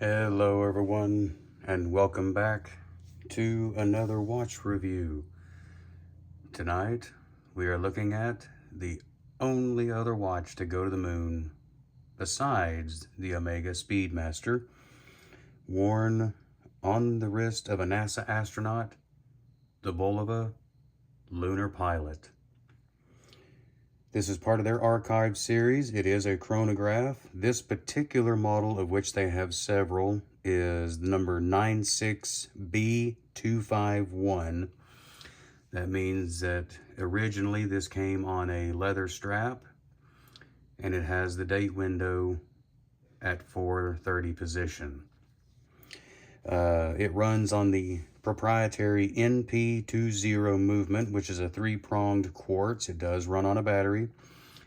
Hello everyone, and welcome back to another watch review. Tonight we are looking at the only other watch to go to the moon besides the Omega Speedmaster, worn on the wrist of a NASA astronaut, the Bulova Lunar Pilot. This is part of their archive series. It is a chronograph. This particular model, of which they have several, is number 96B251. That means that originally this came on a leather strap, and it has the date window at 4:30 position. It runs on the proprietary NP20 movement, which is a 3-pronged quartz. It does run on a battery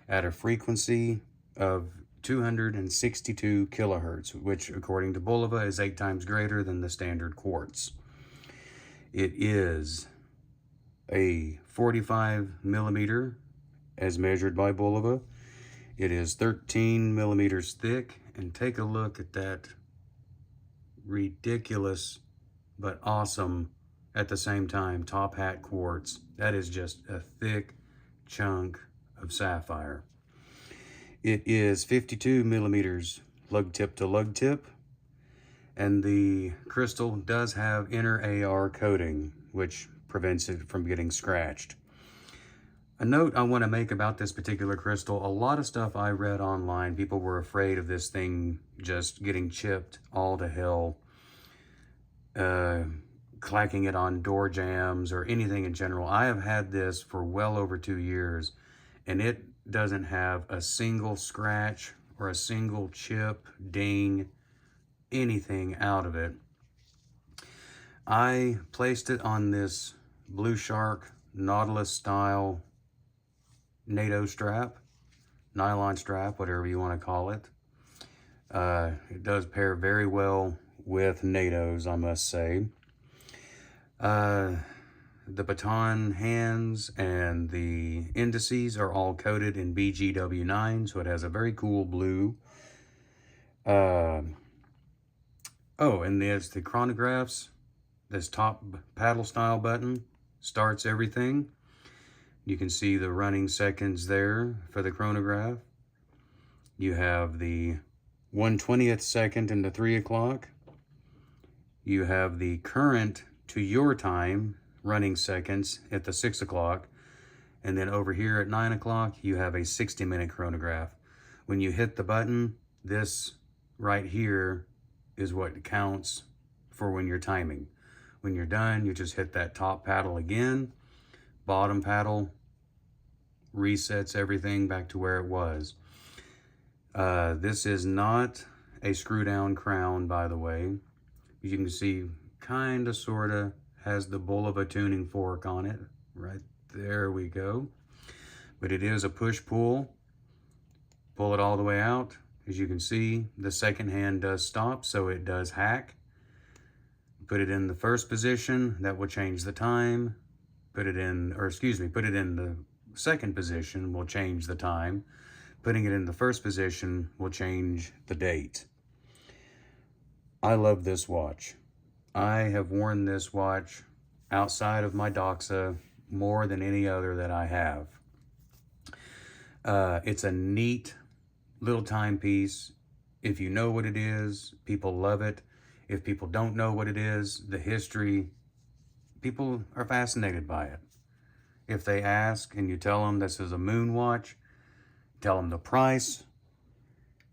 at a frequency of 262 kilohertz, which according to Bulova is 8 times greater than the standard quartz. It is a 45 millimeter as measured by Bulova. It is 13 millimeters thick, and take a look at that ridiculous but awesome at the same time top hat quartz. That is just a thick chunk of sapphire. It is 52 millimeters lug tip to lug tip, and the crystal does have inner AR coating, which prevents it from getting scratched. A note I want to make about this particular crystal: a lot of stuff I read online, people were afraid of this thing just getting chipped all to hell, clacking it on door jambs or anything in general. I have had this for well over 2 years, and it doesn't have a single scratch or a single chip, ding, anything out of it. I placed it on this Blue Shark Nautilus style NATO strap, nylon strap, whatever you want to call it. It does pair very well with NATOs, I must say. The baton hands and the indices are all coated in BGW9, so it has a very cool blue. Oh, and there's the chronographs. This top paddle style button starts everything. You can see the running seconds there for the chronograph. You have the 1/20th second into 3 o'clock. You have the current to your time running seconds at the 6 o'clock. And then over here at 9 o'clock, you have a 60-minute chronograph. When you hit the button, this right here is what counts for when you're timing. When you're done, you just hit that top paddle again. Bottom paddle resets everything back to where it was. This is not a screw down crown, by the way. You can see kind of sort of has the Bulova tuning fork on it. Right there we go. But it is a push-pull. Pull it all the way out. As you can see, the second hand does stop, so it does hack. Put it in the first position, that will change the time. Put it in the second position will change the time. Putting it in the first position will change the date. I love this watch. I have worn this watch outside of my Doxa more than any other that I have. It's a neat little timepiece. If you know what it is, people love it. If people don't know what it is, the history, people are fascinated by it. If they ask and you tell them this is a moon watch, tell them the price,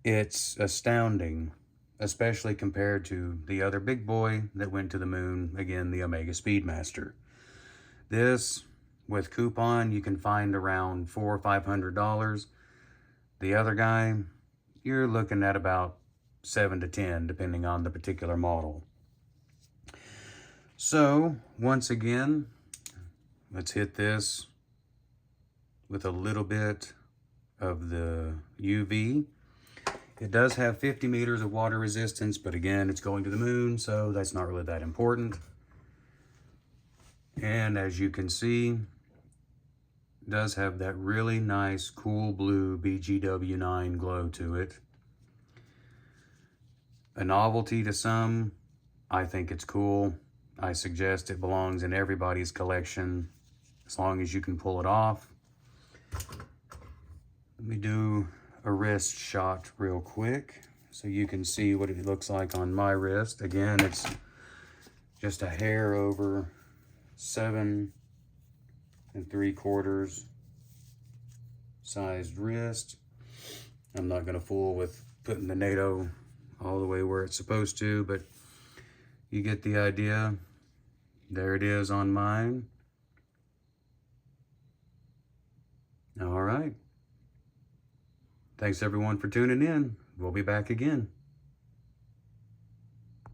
it's astounding, especially compared to the other big boy that went to the moon, again, the Omega Speedmaster. This, with coupon, you can find around $400 or $500. The other guy, you're looking at about $7 to $10, depending on the particular model. So, once again, let's hit this with a little bit of the UV. It does have 50 meters of water resistance, but again, it's going to the moon, so that's not really that important. And as you can see, it does have that really nice, cool blue BGW9 glow to it. a novelty to some. I think it's cool. I suggest it belongs in everybody's collection as long as you can pull it off. Let me do a wrist shot real quick so you can see what it looks like on my wrist. Again, it's just a hair over 7 3/4 sized wrist. I'm not going to fool with putting the NATO all the way where it's supposed to, but you get the idea. There it is on mine. All right. Thanks everyone for tuning in. We'll be back again.